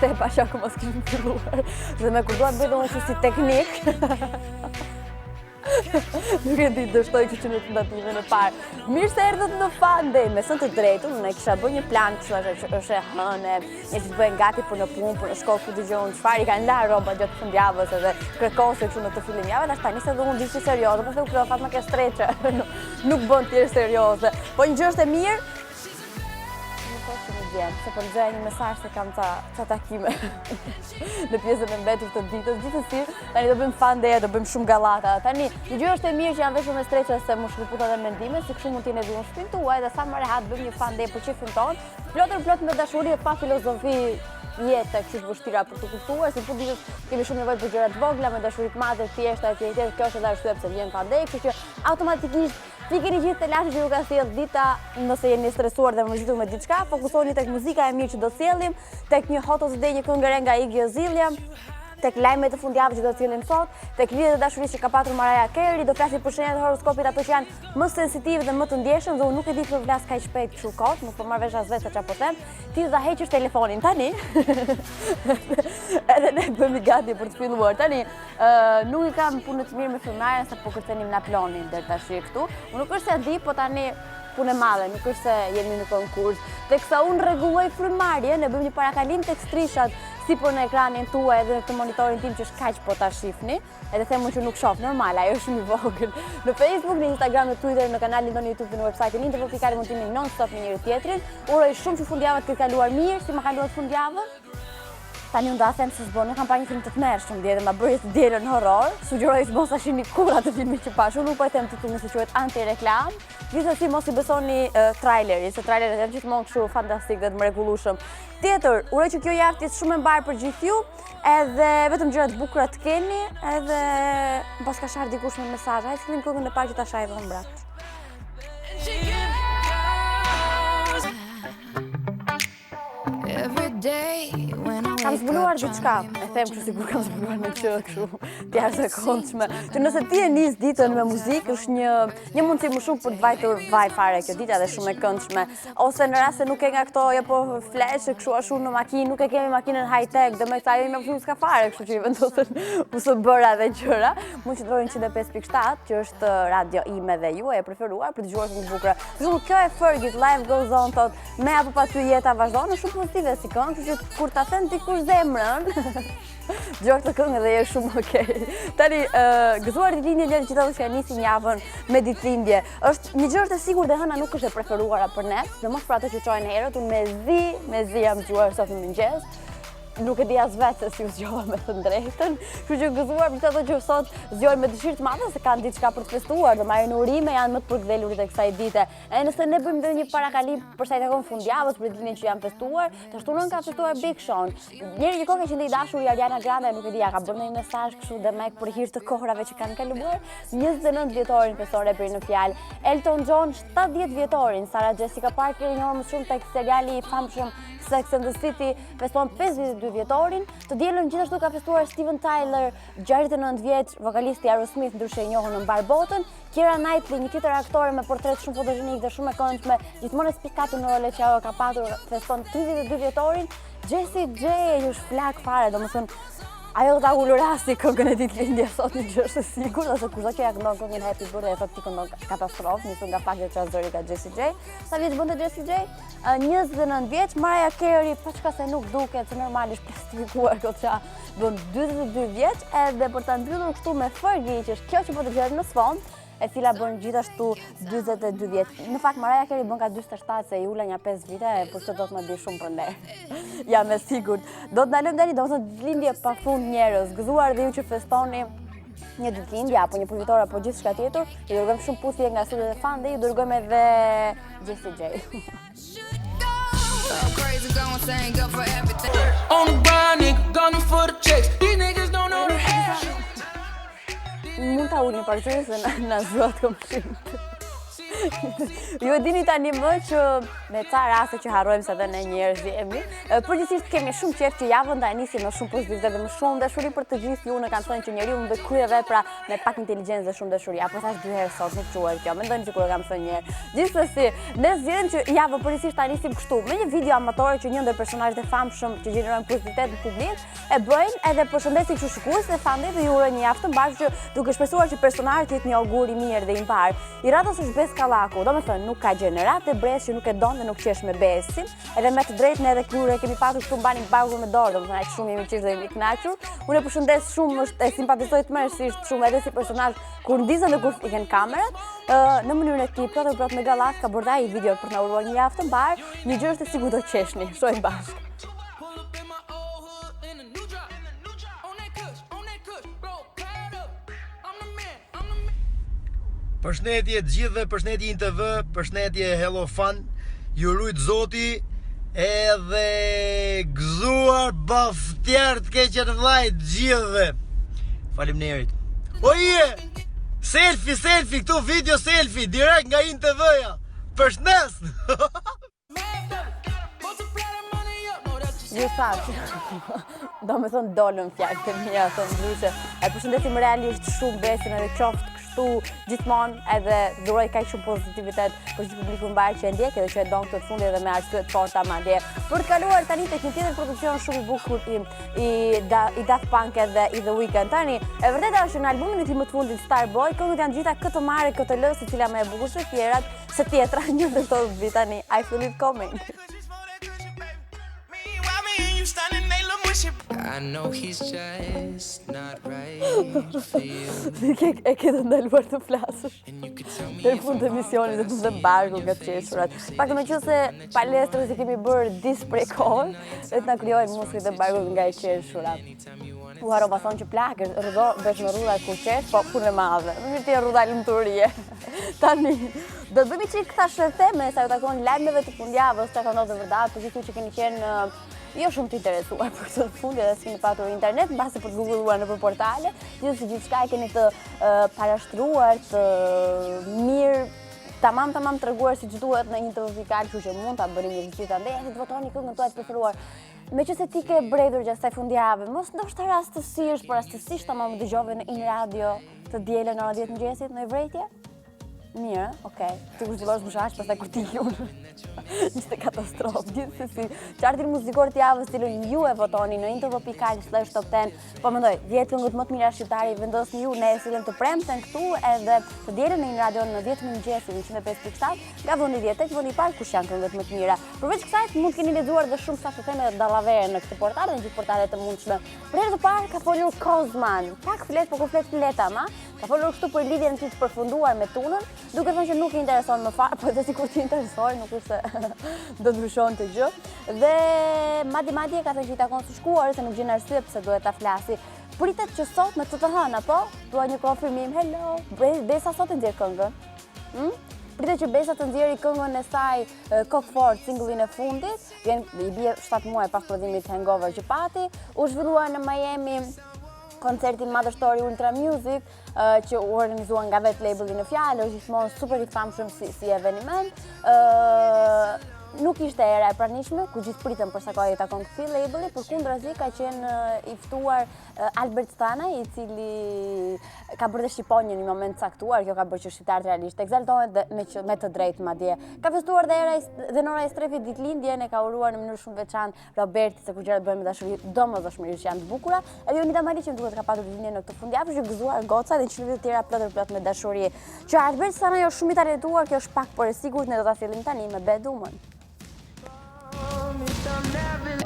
shtepa që ako mos kishim filluar. Dhe me kur duat bëjdo unë që si teknik. Nuk e di dështoj që në tentative në parë. Mirë se erdhët në FunDay, me sën të drejtun, unë e kisha bërë një plan kështu që është e hënë, njerëzit të bëhen gati për në punë, për në shkollë ku dëgjojnë çfarë i kanë larë rroba gjatë fundjavës edhe kërkose kështu në të fillim javë, tash tani se do unë diçka serioze, pastaj u ktheva Fatma ke streçe. Nuk bën tjerë serioze. Po një gjë është e mirë. Se përgjeja një mesazh se kam ca takime në pjesën e mbetur të ditës. Gjithsesi, tani do bëjmë FunDay, do bëjmë shumë gallata. Tani, një gjë është e mirë që janë veshur me streçe se mu shkëputa dhe mendime, si kështu mund t'i ne duan shtëpinë tuaj dhe sa Mariah bëjmë një FunDay për çiftin ton, plot me dashuri e pa filozofi jetë kështu të vështira për të kuptuar, si po ditës kemi shumë nevojë për gjëra të vogla, me dashuri të madhe, thjeshta, etj. Kjo është edhe arsye pse vjen FunDay, kështu që automatikisht fikeni gjithë të lashë që ju ka sjell dita, nëse jeni stresuar dhe mërzitur me diçka, fokusoni tek muzika e mirë që do sjellim, tek një hot ose një këngë nga Iggy Azalea, tek lajmet e fundjavës që do sjellim sot, tek lidhjet e dashurisë që ka patur Mariah Carey, do flasim për shenjat e horoskopit ato që janë më sensitive dhe më të ndjeshëm, dhe unë nuk e di për vlas kaq shpejt kështu kot, nuk po marr vesh as vetë çfarë po them. Ti do heqësh telefonin tani. Edhe ne bëhemi gati për të filluar. Tani, nuk i kam punë të mirë me filmarjen se po kërcenim na plonin deri tash këtu. Unë nuk është se di, po tani punë e madhe, nuk është se jemi në konkurs. Teksa unë rregulloj frymarrjen, ne bëjmë një parakalim tek strishat sipër në ekranin tuaj edhe në këtë monitorin tim që është kaq po ta shihni, edhe them që nuk shoh, normal, ajo është shumë i vogël. Në Facebook, në Instagram, në Twitter, në kanalin tonë YouTube dhe në website-in internet mund të jemi non-stop me njëri tjetrin. Uroj shumë që fundjava të ketë kaluar mirë, si ma kaluar fundjava. Tani unë do a them se s'bo, nuk kam pa një film të tmerrshëm dje dhe ma bëri të dielën horror. Sugjeroj që mos ta shihni kurrë atë filmin që pash. Unë nuk po e them titullin se quhet anti-reklam. Gjithsesi mos i besoni trailerit, se traileret janë gjithmonë kështu fantastik dhe të mrekullueshëm. Tjetër, uroj që kjo javë të jetë shumë e mbarë për gjithë ju, edhe vetëm gjëra të bukura të keni, edhe pas ka shar dikush me mesazh. Hajde fillim këngën e parë që ta shaj edhe mbrat. Kam zbuluar diçka, e them kështu sikur kam zbuluar në gjë kështu të jashtëzakonshme. Që nëse ti e nis ditën me muzikë, është një mundësi më shumë për të vajtur vaj fare kjo ditë dhe shumë e këndshme. Ose në rast se nuk ke nga këto po flash kështu ashtu në makinë, nuk e kemi makinën high-tech, dhe me këta jemi me shumë s'ka fare, kështu që i vendosen USB-ra dhe gjëra. Mund që ndrojnë 105.7, që është radio ime dhe juaj e preferuar për të dëgjuar shumë bukura. Shumë kjo e Fergit, Life Goes On, thot, me apo pa ty jeta vazhdon, është shumë pozitive si këngë, kështu që kur ta them dikur zemrën, dëgjoj këtë këngë dhe je shumë okej. Tani, gëzuar ditëlindje gjithë gjithë që nisin javën me ditëlindje. Është një gjë është e sigurt dhe hëna nuk është e preferuara për ne, domos për ato që çojnë herët, unë me zi jam dëgjuar sot në mëngjes. Nuk e di as vetë se si u zgjova me të drejtën, kështu që gëzuar për ato që sot zgjojnë me dëshirë të madhe se kanë diçka për të festuar, dhe marrin urime, janë më të përkthelurit e kësaj dite. E nëse ne bëjmë edhe një parakalim për sa i takon fundjavës për ditën që janë festuar, ashtu nuk ka festuar Big Sean. Njëri një kohë që ndej dashur Ariana Grande, nuk e di, ka bërë një mesazh kështu dhe mek për hir të kohërave që kanë kaluar. 29 vjetorin feston reperin në fjalë. Elton John 70 vjetorin, Sarah Jessica Parker i njohur më shumë tek seriali i famshëm Sex and the City feston 52 vjetorin. Të dielën gjithashtu ka festuar Steven Tyler, 69 vjeç, vokalisti Aerosmith, ndryshe i njohur në mbar botën. Keira Knightley, një tjetër aktore me portret shumë fotogenik dhe shumë e këndshme, gjithmonë e spikatur në role që ajo ka patur, feston 32 vjetorin. Jessie J është flak fare, domethënë ajo ta ulur rasti këngën e ditëlindjes sot një gjë është e sigurt, ose kurse që ja këndon këngën Happy Birthday, thotë ti këndon katastrofë, nisur nga fakti që zëri ka Jessie J. Sa vjeç bënte Jessie J? 29 vjeç. Mariah Carey, pa çka se nuk duket, se normalisht plastifikuar këtë bën 42 vjeç, edhe për ta mbyllur kështu me Fergie, që është kjo që po dëgjojmë në sfond, e cila bën gjithashtu 42 vjeç. Në fakt Mariah Carey bën ka 47, se i ula një 5 vite, por çdo do të më di shumë prandaj. Ja me sigurt. Do të ndalojmë tani, domethënë ditëlindje pafund njerëz, gëzuar dhe ju që festoni një ditëlindje apo një përfitor apo gjithçka tjetër. Ju dërgojmë shumë puthje nga studiot e FunDay, ju dërgojmë edhe Jessie J. Mund ta ulni për çfarë se na zot kom shit. Ju e dini tani më që me ca raste që harrojmë se edhe ne njerëz jemi. Përgjithsisht kemi shumë qejf që javën ta nisim me shumë pozitivitet dhe me shumë dashuri për të gjithë ju. Në kanë thënë që njeriu mund të kryejë vepra me pak inteligjencë dhe shumë dashuri. Apo thash 2 herë sot, nuk quhet kjo. Mendoni që kur e kam thënë një herë. Gjithsesi, ne zgjedhëm që javën përgjithsisht ta nisim kështu, me një video amator që një ndër personazhet e famshëm që gjenerojnë pozitivitet në publik e bëjnë, edhe përshëndesin kështu shikues dhe FunDay dhe ju uroj një javë të mbarë që duke shpresuar që personazhi të jetë një augur i mirë dhe i mbar. I radhës është Bes Kallaku, domethënë nuk ka gjenerat e brez që nuk e don dhe nuk qesh me Besin, edhe me të drejtën edhe kur e kemi patur këtu mbani barku me dorë, domethënë aq shumë jemi qesh dhe jemi kënaqur. Unë e përshëndes shumë, është e simpatizoj tmerrsisht shumë edhe si personazh kur ndizën dhe kur ikën kamerat, në mënyrën e tij plot me gallat ka bërë ai video për të na uruar një javë të mbar. Një gjë është se si ku do qeshni, shohim bashkë. Përshëndetje të gjithëve, përshëndetje në TV, përshëndetje Hello Fun, ju rujt zoti, edhe gëzuar baftjer të keqet vllajt gjithëve. Faleminderit. Oje! Selfie, këtu video selfie, direkt nga në TV-ja. Përshëndes! Ju thash, do me thonë dolën fjallë të mija, thonë ndryshe. E përshëndesim realisht shumë Besin edhe qoftë kështu gjithmonë edhe dhuroj kaq shumë pozitivitet për gjithë publikun mbar që e ndjek edhe që e don këtë fundi edhe me arsye të forta madje. Për të kaluar tani tek një tjetër produksion shumë i bukur i Daft Punk edhe i The Weeknd. Tani, e vërteta është në albumin e tij më të fundit Starboy, këngët janë gjitha këtë mare, këtë lë, se cila më e bukur se tjerat, se tjetra një ndër to vi tani I Feel It Coming. I know he's just not right for you. E ke të ndaluar të flasësh deri në fund të emisionit dhe të të barku nga të qeshurat. Pak me që se palestrës i kemi bërë dis prej kohën dhe të na krijojnë muskujt e barkut nga i qeshurat. U harova thonë që plakë, rëdo bësh me rruda kur qesh, po punë e madhe. Më mirë ti e rruda lumturie. Tani, do të bëjmë çik tash theme sa u takon lajmeve të fundjavës, çka ka ndodhur vërtet, për gjithë që keni qenë jo shumë të interesuar për këtë fundi edhe s'keni patur internet, mbase për të googulluar nëpër portale, gjithçka e keni të parashtruar, të mirë, tamam treguar siç duhet në një TV fikal, kështu që mund ta bëni një vizit andaj, të votoni këngën tuaj të preferuar. Meqense ti ke bredhur gjatë kësaj fundjavë, mos ndoshta rastësisht, por rastësisht tamam dëgjove në In Radio të dielën në orën 10 mëngjesit në vrejtje? Mirë, okej. Ti kur zhvillosh mushaq, pastaj kur ti unë. Ishte katastrofë. Gjithsesi, chartin muzikor të javës cilën ju e votoni në intv.al/top 10. Po mendoj, 10 këngët më të mira shqiptare i vendosni ju, ne e sillim të premten këtu edhe të dielën në një radio në 10 mëngjesit në 105.7, nga vendi 10 tek vendi i parë kush janë këngët më të mira. Përveç kësaj, mund keni lexuar edhe shumë sa të theme dallavere në këtë portal dhe në gjithë portalet të mundshme. Për herë të parë ka folur Kozman. Pak flet, po kur flet fleta, ma. Ka folur kështu për lidhjen e tij të përfunduar me Tunën, duke thënë që nuk i intereson më fare, po edhe sikur t'i interesoj, nuk është se do ndryshon të gjë. Dhe madje ka thënë që i takon së shkuar, se nuk gjen arsye pse duhet ta flasi. Pritet që sot me të hënë, apo? Dua një konfirmim. Hello. Besa sot e nxjerr këngën. Pritet që Besa të nxjerrë këngën e saj Cock Fort, singullin e fundit. Vjen i bie 7 muaj pas prodhimit Hangover që pati. U zhvillua në Miami koncertin madhështor i Ultra Music, që u organizuan nga vetë labeli në fjalë, është gjithmonë super i famshëm si eveniment. Nuk ishte era e pranishme, ku gjithë pritën për sa kohë i takon këtij labeli, përkundrazi ka qenë i ftuar Albert Stana, i cili ka bërë dhe shqiponjë në një moment caktuar, kjo ka bërë që shqiptarët realisht ekzaltohen dhe me të drejtë madje. Ka festuar dhe Nora e Strefit ditëlindjen, e ka uruar në mënyrë shumë veçantë Roberti, se kur gjërat bëhen me dashuri, domosdoshmërisht janë të bukura. Edhe Jonida Mari që duhet ka patur ditëlindjen në këtë fundjavë, është gëzuar goca dhe qindra të tjera plot me dashuri. Që Albert Stana jo shumë i talentuar, kjo është pak por e sigurt, ne do ta sillim tani me Bedumën.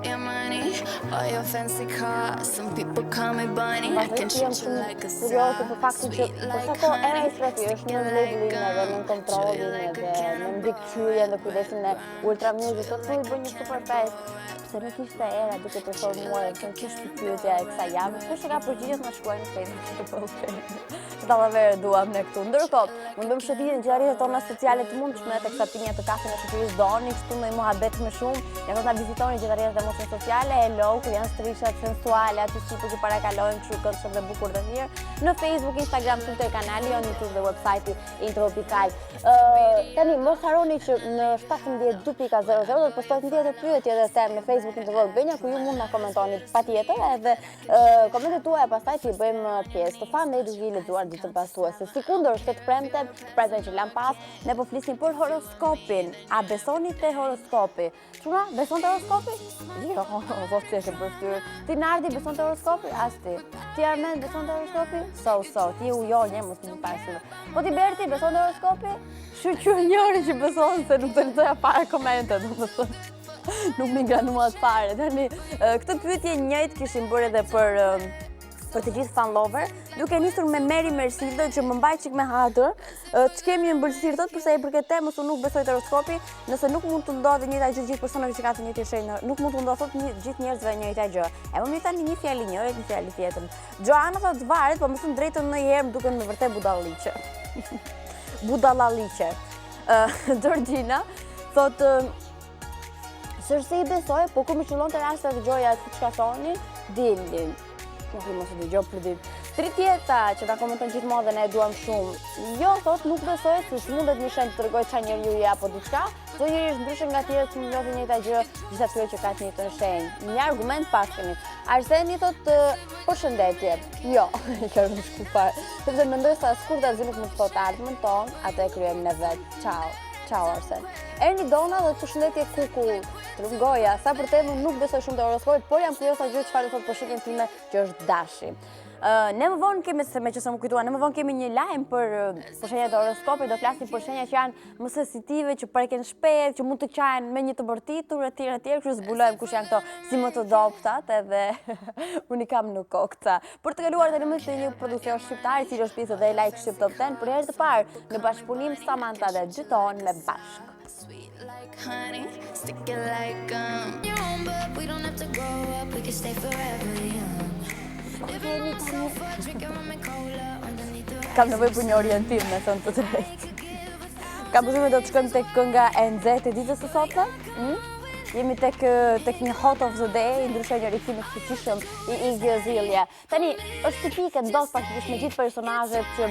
Your money, all your fancy cars. Some people call me Bunny. I can treat you like a star, sweet like honey. Sticking like a gun, treat you like a cannibal. Dhe kujdesin e Ultra Music, sot i bën një super fest. Se nuk ishte era duke performuar, që kishte pyetja e kësaj javë. Kush e ka përgjigjet na shkruaj në Facebook. që dallavere duam ne këtu. Ndërkohë, mund bëjmë shëtitje në gjitha rrjetet tona sociale të mundshme, teksa pinja të kafën e shoqërisë doni, kështu me muhabet më shumë. Ja do ta vizitoni gjitha rrjetet tona sociale, hello, ku janë strishat sensuale, aty sikur që parakalojmë kështu këndshëm dhe bukur dhe mirë. Në Facebook, Instagram, Twitter kanali, on YouTube dhe website-i Intropikal. Tani mos harroni që në 17:00 do të postoj një tjetër pyetje dhe them në Facebook Tv Albania ku ju mund na komentoni patjetër edhe komentet tuaja pastaj që i bëjmë pjesë të FunDay duke i lexuar ditën pasuese. Sikundër është të premte, prezant që lan pas, ne po flisnim për horoskopin. A besoni te horoskopi? Çuna, beson te horoskopi? Jo, vot se përftyr. Ti Nardi beson te horoskopi? As ti. Ti Armen beson te horoskopi? So, ti u jo një mos më pasu. Po ti Berti beson te horoskopi? Shqyr njëri që beson se nuk të lexoja para komente, domethënë. Nuk më ngranuat fare. Tani, këtë pyetje njëjtë kishim bërë edhe për të gjithë fan lover, duke nisur me Meri Mersildo që më mbaj çik me hatër, ç'kemi ëmbëlsirë thot përsa i përket temës, unë nuk besoj te horoskopi, nëse nuk mund të ndodhë njëjta gjë gjithë personave që kanë të njëjtin shenjë, nuk mund të ndodhë thot gjithë njerëzve njëjta gjë. E më tani një fjalë njëri, një fjalë tjetër. Joana thot varet, po më thon drejtën ndonjëherë më duken me vërtet budalliqe. Budallalliqe. Georgina thot sërse i besoj, po kur më qëllon të rast të dëgjoja çka thonin, dilin. Nuk i mos e dëgjoj për ditë. Tritjeta që na komenton gjithmonë dhe ne e duam shumë. Jo, thot, nuk besoj se s'mundet një shenjë të tregoj çfarë njeriu je apo diçka. Çdo njeri është ndryshe nga tjerët që njohin një njëjta gjë, gjithë atyre që kanë të njëjtën shenjë. Një argument pas keni. Arseni thot, përshëndetje. Jo, kjo nuk është fare. Sepse mendoj se askush asgjë nuk mund të thotë ardhmën tonë, atë e kryejmë ne vetë. Ciao Arsen. Erni Dona dhe përshëndetje Kuku. Trungoja, sa për temën nuk besoj shumë të horoskopit, por jam kurioza gjë çfarë thot për shikën time që është Dashi. Ne më vonë kemi, se me që se më kujtua, ne më vonë kemi një lajm për shenjat e horoskopit, do flasim për shenja që janë më sensitive, që preken shpejt, që mund të qajnë me një të bërtitur, etj, kështu zbulojmë kush janë këto si më të dobtat, edhe unë i kam në kokë. Për të kaluar tani më të një produksion shqiptar, i cili është pjesë dhe e like Shqip Top 10, për herë të parë në bashkëpunim Samantha dhe Gjyton me bashk. Like honey, stick it like gum. You're home, but we don't have to grow up. We can stay forever young. Kam nevojë për një orientim, me thënë të drejtë. Kam përshtypjen do të shkojmë tek kënga e nxehtë e ditës së sotme. Jemi tek një hot of the day, ndryshe një rikthim të fuqishëm i Iggy. Tani, është tipike ndodh praktikisht me gjithë personazhet që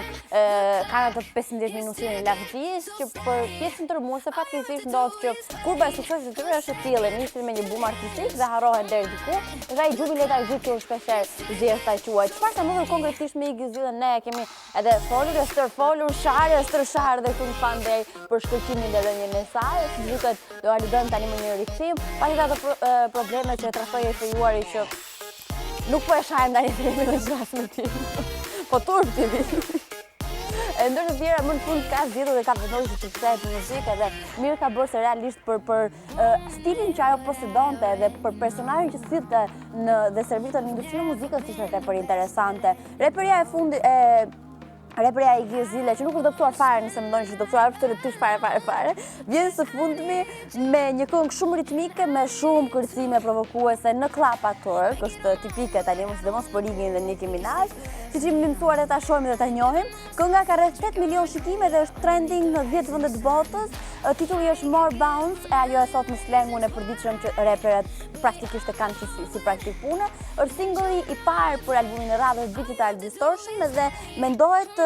kanë atë 15 minutin e largësisë, që për pjesën tërmuese fatkeqësisht ndodh që kurba e suksesit të tyre është e tillë, nisin me një bum artistik dhe harrohen deri diku, dhe ai gjubi letargjik që shpeshherë zgjedh ta quajë. Çfarë ka ndodhur konkretisht me Iggy? Ne kemi edhe folur, sharë dhe këtu në FunDay për shkëlqimin dhe dhënien e saj, si duket do aludojmë tani më një rikthim. Pasi ato probleme që e trashoj e fejuari që nuk po e shajmë ndaj themi në zgjasë me tim. Po turp ti vi. E ndër të tjera më në fund ka zgjedhur dhe ka vendosur që të kthehet në muzikë dhe mirë ka bërë se realisht për stilin që ajo posedonte dhe për personazhin që sillte dhe servite në industrinë e muzikës ishte tepër interesante. Reperja Iggy, që nuk është doptuar fare, nëse mendoni që është doptuar absolutisht fare, vjen së fundmi me një këngë shumë ritmike, me shumë kërcime provokuese në klapator, që është tipike tani, sidomos për Iggyn dhe Nicki Minaj, siç jemi mësuar dhe ta shohim dhe ta njohim. Kënga ka rreth 8 milion shikime dhe është trending në 10 vende të botës. Titulli është More Bounce, e ajo e thot në slengun e përditshëm që reperët praktikisht e kanë si praktik pune. Është singulli i parë për albumin e radhës Digital Distortion dhe mendohet të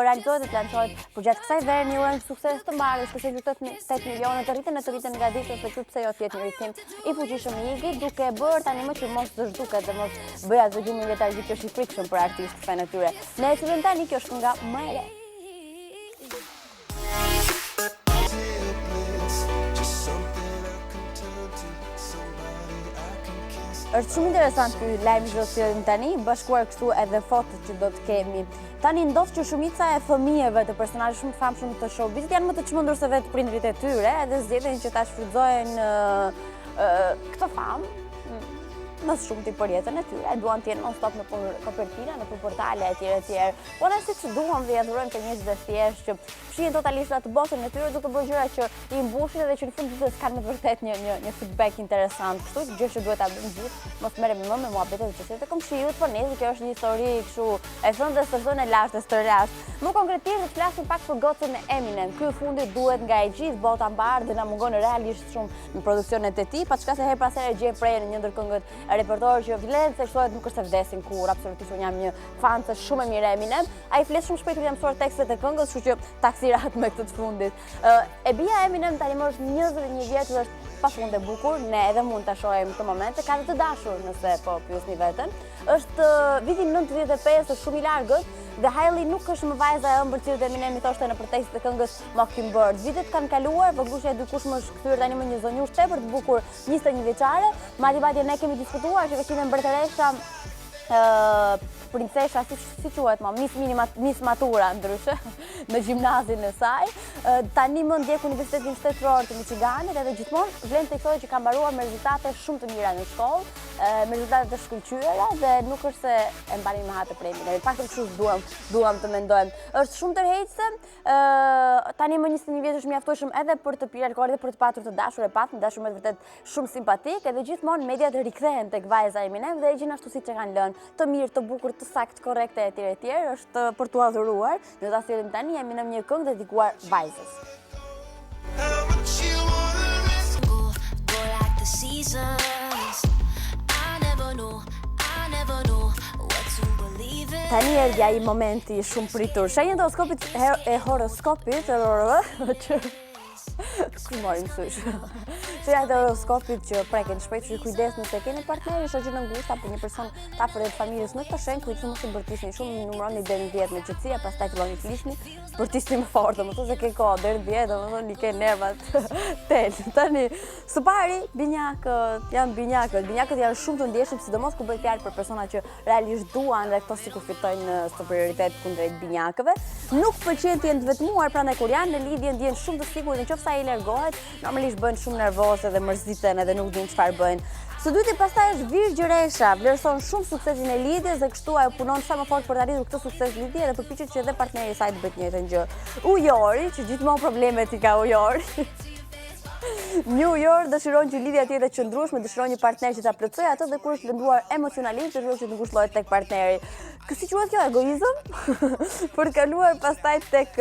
realizohet dhe të lançohet përgjatë kësaj vere. Një urojmë sukses të mbarë, shpresoj që 8 milionë të rriten nga ditës se pse jo të jetë një rikthim i fuqishëm i Iggy, duke bërë tani më që mos zhduket dhe mos bëj atë gjumin letargjik që është i frikshëm për artistë fan e tyre. Ne e cilën tani kjo është nga më e re. Është shumë interesant ky lajm që do të sjellnim tani, bashkuar kështu edhe fotot që do të kemi. Tani ndodh që shumica e fëmijëve të personazhe shumë të famshëm të showbizit janë më të çmendur se vetë prindrit e tyre, edhe zgjedhin që ta shfrytëzojnë këtë famë më shumë për jetën e tyre, duan të jenë non-stop në kopertina, në portale etj. Po ne siç duam dhe adhurojmë të njerëz të thjeshtë që fshihen totalisht atë botën e tyre duke bërë gjëra që i mbushin dhe që në fund ditës kanë me vërtet një feedback interesant. Kështu gjë që duhet ta bëjmë gjithë, mos merrem më me muhabetet të çështjet e komshiut, por ne kjo është një histori kështu e thënë së thënë e lashtë së lashtë. Më konkretisht të flasim pak për gocën e Eminem. Ky fundi duhet nga e gjithë bota mbar dhe na mungon realisht shumë në produksionet e tij, pa çka se her pas here gjej prejën në një ndër këngët repertor që vlen se thohet nuk është se vdesin kur, absolutisht unë jam një fan të shumë e mirë Eminem. Ai flet shumë shpejt jam mësuar tekstet e këngës, kështu që taksirat me këtë të fundit. E bija Eminem tani më është 21 vjeç dhe është pafund e bukur, ne edhe mund ta shohim këtë momente, ka të dashur nëse po pyesni veten. Është viti 95, është shumë i largët dhe Hailey nuk është më vajza e ëmbël që Eminem i thoshte në tekstet e këngës Mockingbird. Vitet kanë kaluar, po gruaja e dikush më është kthyer tani më një zonjush tepër të bukur, 21 vjeçare. Madje ne kemi diskutuar që kishte mbretëresha princesha, si quhet më, Miss Matura ndryshe, në gjimnazin e saj. Tani më ndjek Universitetin Shtetëror të Michiganit edhe gjithmonë vlen të thotë që ka mbaruar me rezultate shumë të mira në shkollë, me rezultate të shkëlqyera dhe nuk është se e mbani me hatë premin. Në fakt kështu duam të mendojmë. Është shumë tërheqëse. Tani më 21 vjeç është mjaftueshëm edhe për të pirë alkool dhe për të patur të dashur e patë, dashur me vërtet shumë simpatik, edhe gjithmonë mediat rikthehen tek vajza Eminem dhe e gjin ashtu siç e kanë lënë, të mirë, të bukur, të saktë, korrekte etj. Është për t'u adhuruar. Ne ta sillim tani Eminem një këngë dedikuar vajzës. Tani erdhi ai momenti shumë pritur. Shenjat e horoskopit, ku morim sysh. Shenjat e horoskopit që preken shpejt, që kujdes nëse keni partner, shoqë në ngushtë apo një person të afërt familjes në këtë shenjë, kujtoni mos i bërtisni shumë, numëroni deri në 10 me qetësi, pastaj filloni të flisni, bërtisni më fort, domethënë se ke kohë deri në 10, domethënë i ke nervat tel. Tani, së pari, binjakët janë shumë të ndjeshëm, sidomos kur bëhet fjalë për persona që realisht duan dhe këto sikur fitojnë superioritet kundrejt binjakëve. Nuk pëlqen të jenë të vetmuar, prandaj kur janë në lidhje ndjen shumë të sigurt, nëse ai largohet, normalisht bëhen shumë nervozë dhe mërziten edhe nuk dinë çfarë bëjnë. Së dyti pastaj është virgjëresha, vlerëson shumë suksesin e lidhjes dhe kështu ajo punon sa më fort për të arritur këtë sukses lidhje dhe përpiqet që edhe partneri i saj të bëjë të njëjtën gjë. Ujori, që gjithmonë problemet i ka ujori. New York dëshiron që lidhja të jetë e qëndrueshme, dëshiron një partner që ta plotësojë atë dhe kur është lënduar emocionalisht, dëshiron që të ngushëllohet tek partneri. Si quhet kjo, egoizëm? Për të kaluar pastaj tek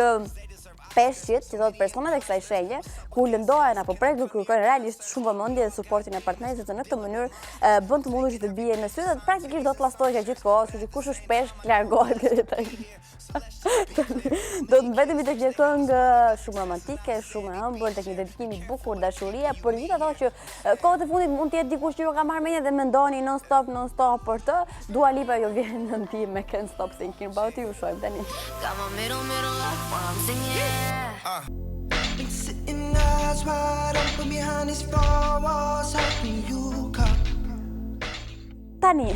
peshqit, që thotë personat e kësaj shenje, ku lëndohen apo prek nuk kërkojnë realisht shumë vëmendje dhe suportin e partnerit, sepse në këtë mënyrë bën të mundur që të bie në sy dhe praktikisht do të llastohet gjatë kohës, kështu që kush është peshk largohet nga do të mbetemi tek një këngë shumë romantike, shumë e ëmbël, tek një dedikim i bukur, dashurie, por gjithë ato që kohët e fundit mund të jetë dikush që ju ka marrë mendje dhe mendoni non stop për të, Dua Lipa jo vjen në ndihmë me Can't Stop Thinking About You, shohim tani. Been sitting eyes wide open behind these four walls, hoping you come. Tani,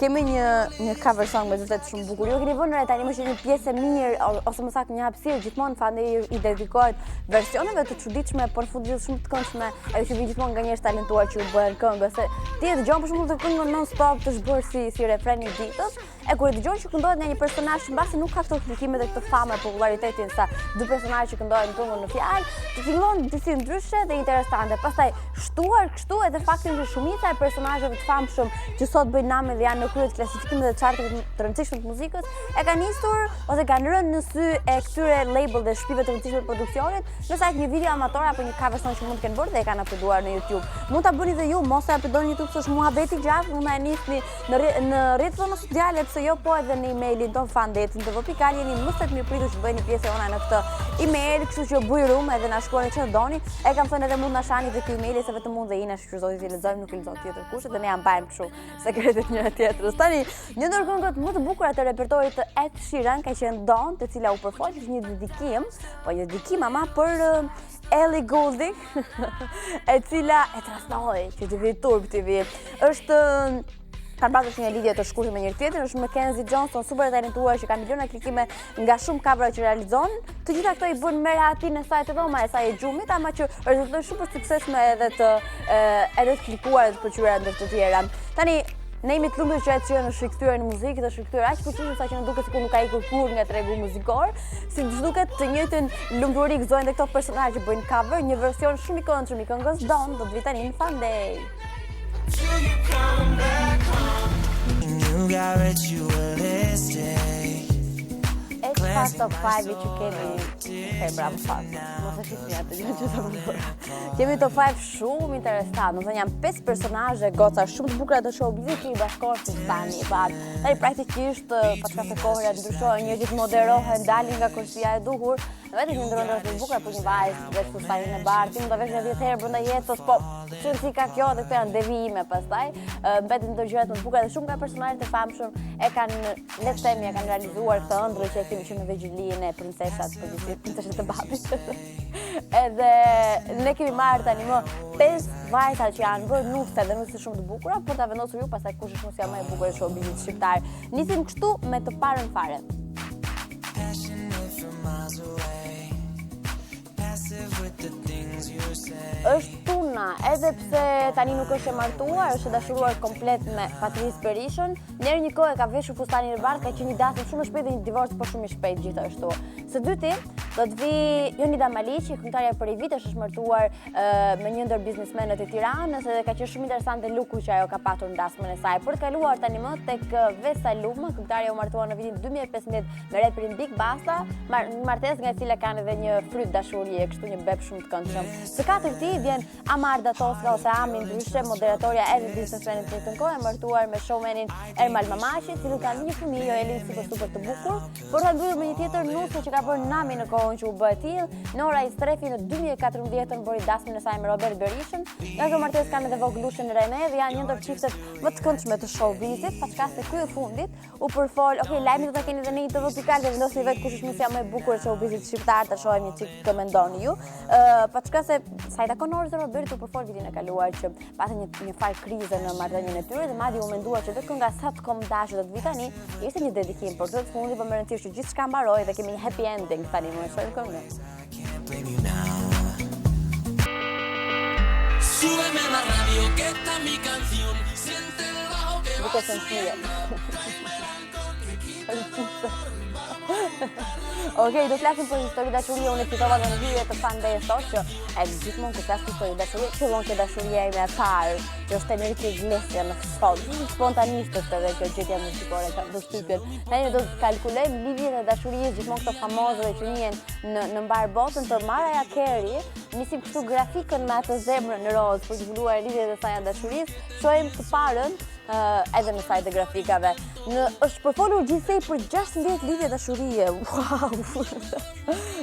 kemi një cover song me vërtet shumë bukur. Ju keni vënë re tani më është një pjesë e mirë ose më saktë një hapësirë gjithmonë FunDay i dedikohet versioneve të çuditshme, por në fund gjithë shumë të këndshme, edhe që vijnë gjithmonë nga njerëz talentuar që u bëhen këngë, se ti e dëgjon për shembull të këngën non stop të zhbërë si refreni i ditës, e kur e dëgjon që këndohet nga një personazh që mbasi nuk ka këto klikime dhe këtë famë e popularitetin sa dy personazhe që këndojnë këngën në fjalë, të fillon disi ndryshe dhe interesante. Pastaj shtuar kështu edhe faktin që shumica e personazheve të famshëm që sot bëjnë namë dhe janë në krye të klasifikimit dhe charteve të rëndësishme të muzikës, e kanë nisur ose kanë rënë në sy e këtyre label dhe shtëpive të rëndësishme të produksionit, nëse një video amator apo një cover song që mund të kenë bërë dhe e kanë uploaduar në YouTube. Mund ta bëni dhe ju, mos e uploadoni në YouTube, është muhabeti gjatë, mund ta nisni në rrjetet sociale, pse jo po edhe në emailin ton FunDay tv.al, jeni më së mirëpritur që bëjeni pjesë e ona në këtë email, kështu që bujrum edhe na shkruani çfarë doni. E kam thënë edhe mund na shani dhe ky email se vetëm unë dhe Ina shfryzojmë të lexojmë, nuk i lexon tjetër kush, dhe ne ja mbajmë kështu sekretet njëra tjetrës. Tani, një ndër këngët më të bukura të repertorit të Ed Sheeran ka qenë Dawn, të cila u përfol është një dedikim ama për Ellie Goulding, e cila e transmetoi që TV Turp TV. Është kanë pasur një lidhje të shkurtër me njëri tjetrin, është Mackenzie Johnson, super e talentuar që ka miliona klikime nga shumë cover që realizon. Të gjitha këto i bën merë atin e saj të dhoma e saj e gjumit, ama që rezulton shumë për suksesshme edhe të klikuar dhe të pëlqyera ndër të tjera. Tani ne jemi të lumtur që atë në shkëlqyer në muzikë, të shkëlqyer aq fuqishëm sa që në duket sikur nuk ka ikur kurrë nga tregu muzikor. Si duket të njëjtën lumturi gëzojnë edhe këto personazhe që bëjnë cover, një version shumë i këndshëm i këngës Don do të vi tani në FunDay. It's part of 5 që kemi bravo Fatma. Mos e shihni atë gjë që sa më. Kemi top 5 shumë interesant. Do të janë 5 personazhe goca shumë të bukura të showbizit që i bashkohen si tani i bardh. Ai praktikisht pas ka kohëra ndryshojnë, njerëzit moderohen, dalin nga kursia e duhur. Vetë një ndronë të bukur për një vajzë veç fustanin e bardh, ti mund ta vesh 10 herë brenda jetës, po çfarë si ka kjo dhe këto janë devijime pastaj. Mbeten të gjërat më të bukura dhe shumë nga personazhet e famshëm e kanë le të themi kanë realizuar këtë ëndrrë që e kemi që në vegjëlinë e princeshat, princeshat e babit. Edhe ne kemi marrë tani më 5 vajza që janë bërë nuset dhe nuset shumë të bukura, por ta vendosur ju pastaj kush është nusja më e bukur e showbizit shqiptar. Nisim kështu me të parën fare. Është Tuna, edhe pse tani nuk është e martuar, është e dashuruar komplet me Patrice Berishën. Njëri një kohë ka veshur fustanin e bardhë, ka qenë një dasëm shumë e shpejtë dhe një divorc po shumë i shpejtë gjithashtu. Së dyti, do të vi Jonida Maliqi, këngëtarja për i vitesh është martuar me një ndër biznesmenët e Tiranës dhe ka qenë shumë interesante luku që ajo ka patur në dasmën e saj. Për të kaluar tani më tek Vesa Luma, këngëtarja u martua në vitin 2015 me reperin Big Basta, martesë nga e cila kanë edhe një fryt dashurie, kështu një beb shumë të këndshëm. Së katërti vjen Amarda Toska ose Ami, ndryshe moderatorja edhe biznesmenit të njëjtën kohë, martuar me showmanin Ermal Mamashi, cili ka një fëmijë, jo Eli super të bukur, por ka mbyllur me një tjetër nusë që ka bërë nami në kohën që u bë e tillë. Nora Istrefi në 2014 bëri dasmën e saj me Robert Berishën. Nga kjo martesë kanë edhe voglushën Rene dhe janë një ndër çiftet më të këndshme të showbizit, paçka se ky i fundit u përfol, lajmin do ta keni edhe në një TV pikal dhe vendosni vetë kush është nusja më e bukur e showbizit shqiptar, ta shohim një çik kë mendoni ju. Paçka se sa i takon Norës dhe Robertit u përfol vitin e kaluar që patën një farë krize në marrëdhënien e tyre dhe madje u mendua që vetë kënga sa të kombdashë do të vi tani, ishte një dedikim për këtë fundi, po më rëndësisht që gjithçka mbaroi dhe kemi një happy ending tani më shohim këngën. Súbeme la radio que esta mi canción. Siente el bajo que va Duke sencillo. Okej, do flasim për histori dashurie, unë fitova në hyrje të FunDay sot që e gjithmonë kur flas histori dashurie, fillon ke dashuria ime e parë, që është Enrique Iglesias në spot. Spontanistët edhe kjo gjëja muzikore ka përshtypjen. Ne do të kalkulojmë lidhjet e dashurisë gjithmonë këto famozëve që njihen në mbar botën për Mariah Carey, nisim këtu grafikën me atë zemrën në rozë për të zhvilluar lidhjet e saj dashurisë. Shohim të parën edhe në sajt e grafikave. Është përfolur gjithsej për 16 lidhje dashurie. Wow!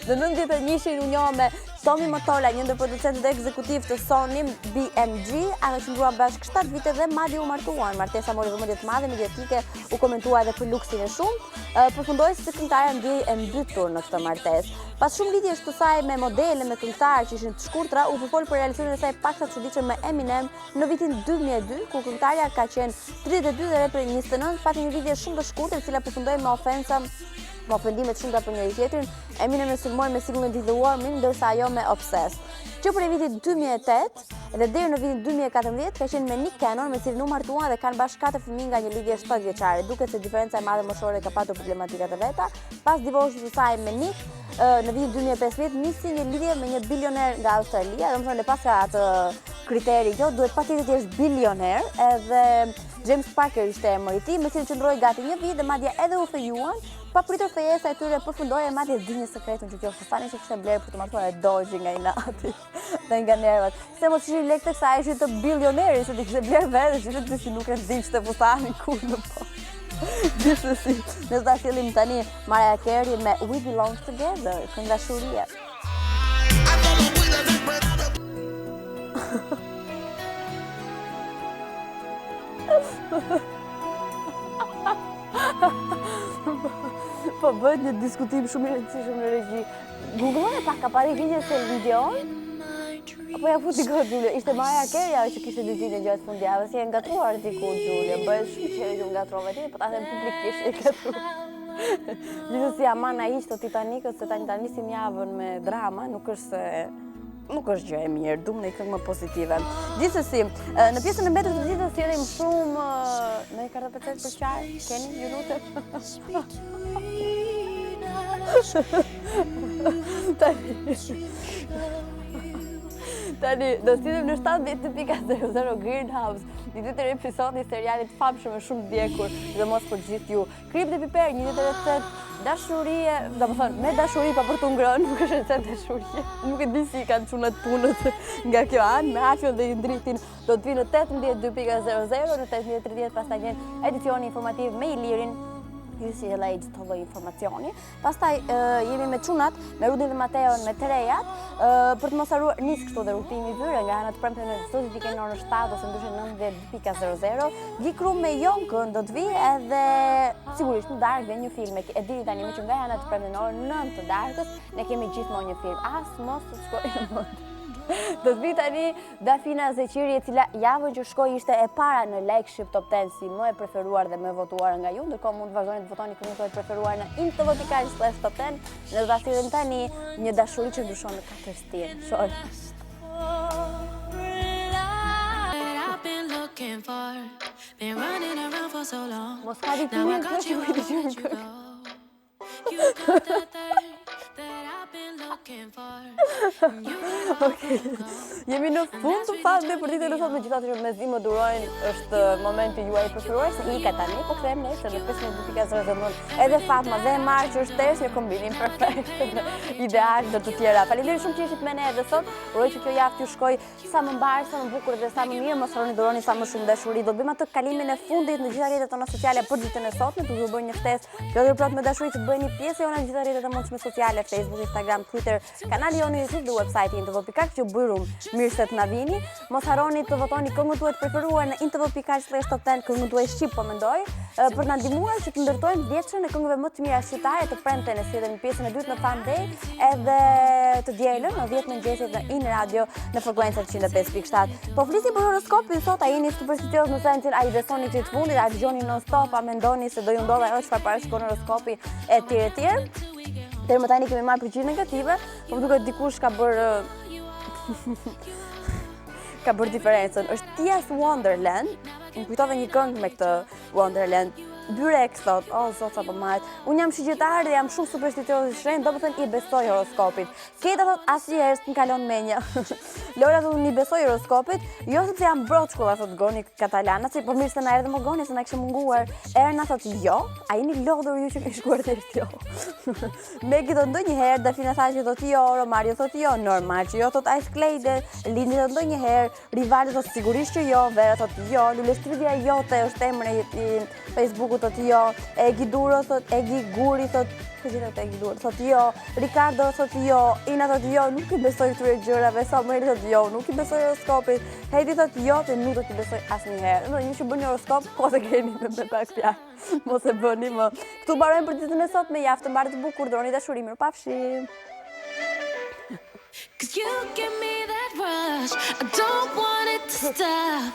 Në 91 u njohë me Tommy Mottola, një ndër producentët ekzekutiv të Sony, BMG, ajo qëndruan bashkë 7 vite dhe madje u martuan. Martesa mori vëmendje të madhe mediatike, u komentua edhe për luksin e shumë. Përfundoi se këngëtarja ndjej e mbytur në këtë martesë. Pas shumë lidhjesh të saj me modele, me këngëtarë që ishin të shkurtra, u përfol për realizimin e saj pak të çuditshëm me Eminem në vitin 2002, ku këngëtarja ka qenë 32 dhe reperi 29, pati një lidhje shumë të shkurtër, e cila përfundoi me ofensa, me ofendime të shumta për njëri tjetrin. Eminem e sulmoi me singullin The Warming, ndërsa ajo me Obsessed. Që për vitin 2008 dhe deri në vitin 2014 ka qenë me Nick Cannon, me cilin u martuan dhe kanë bashkë 4 fëmijë nga një lidhje 7 vjeçare. Duket se diferenca e madhe moshore ka patur problematikat e veta. Pas divorcit të saj me Nick, në vitin 2015 nisi një lidhje me një bilioner nga Australia, domethënë pas ka atë kriteri kjo, duhet patjetër të jesh bilioner, edhe James Parker ishte emri i tij, me cilin qëndroi gati një vit dhe madje edhe u fejuan. Pa pritur fejesa e tyre përfundoi e madje di një sekretun që kjo fustani që kishte bler për të martuar e dogji nga inati dhe nga nervat. Se mos ishin lekë sa ai ishte të bilioneri, se ti kishte bler vetë, që ti nuk e diçte fustanin kur në po. Gjithsesi, ne do ta fillim tani Mariah Carey me We Belong Together, këngë dashurie. Po bëhet një diskutim shumë i rëndësishëm në regji. Google-on e pak ka pari video se videon? Po ja futi god Giulia, ishte Mariah Carey ajo që kishte dizinë gjatë fundjavës, je ngatruar diku Giulia, bëhet shumë qeri që ngatrove ti, po ta them publikisht e gatruar. Gjithsesi Amana hiq të Titanikës se tani nisim javën me drama, nuk është gjë e mirë, duam në këngë më pozitive. Gjithsesi, në pjesën e mbetur të ditës sjellim shumë në karta për qarë, keni ju lutem. Tani, do s'idem në 70.00 Greenhouse, një tjetër episod i serialit famshëm e shumë djekur dhe mos për gjithë ju. Krip dhe piper, një tjetër recetë dashurie, do më thonë, me dashuri pa për të ngrënë, nuk është recetë dashurie. Nuk e di si kanë çunat punët nga kjo anë, me Hafjon dhe Indritin do të vinë në 18.00, në 18.30 pastaj vjen edicioni informativ me Ilirin, ju si e lejtë të lloj informacioni. Pastaj jemi me çunat, me Rudin dhe Mateon, me Terejat, për të mos haruar nis kështu dhe rutimi i tyre nga ana të premte në çdo ditë kanë orën 7 ose ndryshe 19.00. Gjikru me Jonkën do të vi edhe sigurisht në darkë vjen një film. E dini tani që nga ana të premte në orën 9 të darkës ne kemi gjithmonë një film. As mos të shkojë në mend. Do të vi tani Dafina Zeqiri, e cila javën që shkoi ishte e para në Like Top 10 si më e preferuar dhe më e votuar nga ju, ndërkohë mund të vazhdoni të votoni këngët e preferuar në intv.com/top 10. Ne do ta sillim tani një dashuri që ndryshon në 4 stil. Shoh. Mos ka ditë mirë të që me të gjyrë. Jemi në fund të FunDay për ditën e sotme, megjithatë që me zi më durojnë, është momenti juaj i preferuar, se ika tani, po kthehem nesër në 15.00. Edhe Fatma dhe Mar që është tesh një kombinim perfekt, ideal dhe të tjera. Faleminderit shumë që ishit me ne edhe sot. Uroj që kjo javë t'ju shkoj sa më mbar, sa më bukur dhe sa më mirë. Mos harroni duroni sa më shumë dashuri. Do bëjmë atë kalimin e fundit në gjitha rrjetet tona sociale për ditën e sotme, të ju bëj një ftesë plot me dashuri që të bëheni pjesë jona në gjitha rrjetet e mundshme sociale, Facebook, Instagram, Twitter, kanali jonë në YouTube dhe website-i intv.com që bujrum mirë se të na vini. Mos harroni të votoni këngët tuaj të preferuar në intv.com/top 10, këngët tuaj shqip po mendoj, për na ndihmuar që të ndërtojmë vjetçën e këngëve më të mira shqiptare të premte në sillemi pjesën e dytë në FunDay, edhe të dielën në 10 mëngjesit në In Radio në frekuencën 105.7. Po flisim për horoskopin sot, ai jeni supersticioz në sensin ai besoni që të fundit, ai dëgjoni non-stop, a mendoni se do ju ndodhë ajo çfarë parashikon horoskopi etj. Deri më tani kemi marrë përgjigje negative, po më duket dikush ka bërë ka bërë diferencën. Është Tia's Wonderland. Më kujtove një këngë me këtë Wonderland. Byrek thot, zot sa po marr. Un jam shqiptare dhe jam shumë supersticioz i shenjtë, domethënë i besoj horoskopit. Keta thot asnjëherë s'm kalon menja. Lora thot i besoj horoskopit, jo sepse jam broçkulla thot Goni katalana, si po mirë se na erdhë më Goni se na kishte munguar. Erna thot jo, a jeni lodhur ju që keni shkuar deri këtu. Megi thot ndonjëherë, Dafina tha që thot jo, Romario thot jo, normal që jo thot Ice Klejde, Lindi thot ndonjëherë, Rivali thot sigurisht që jo, Vera thot jo, Luleshtrydhja jote është emri i Facebookut thot jo, Egi Duro thot, Egi Guri thot, thot jo, Ricardo thot jo, Ina thot jo, nuk i besoj këtyre gjërave, Samueli thot jo, nuk i besoj horoskopit, Heidi thot jo, dhe nuk do t'i besoj asnjëherë. Do një që bëni horoskop, po të keni me pak fjalë. Mos e bëni më. Ktu mbarojmë për ditën e sotme, javë të mbarë të bukur, droni dashuri, mirupafshim. 'Cause you give me that rush, I don't want it to stop.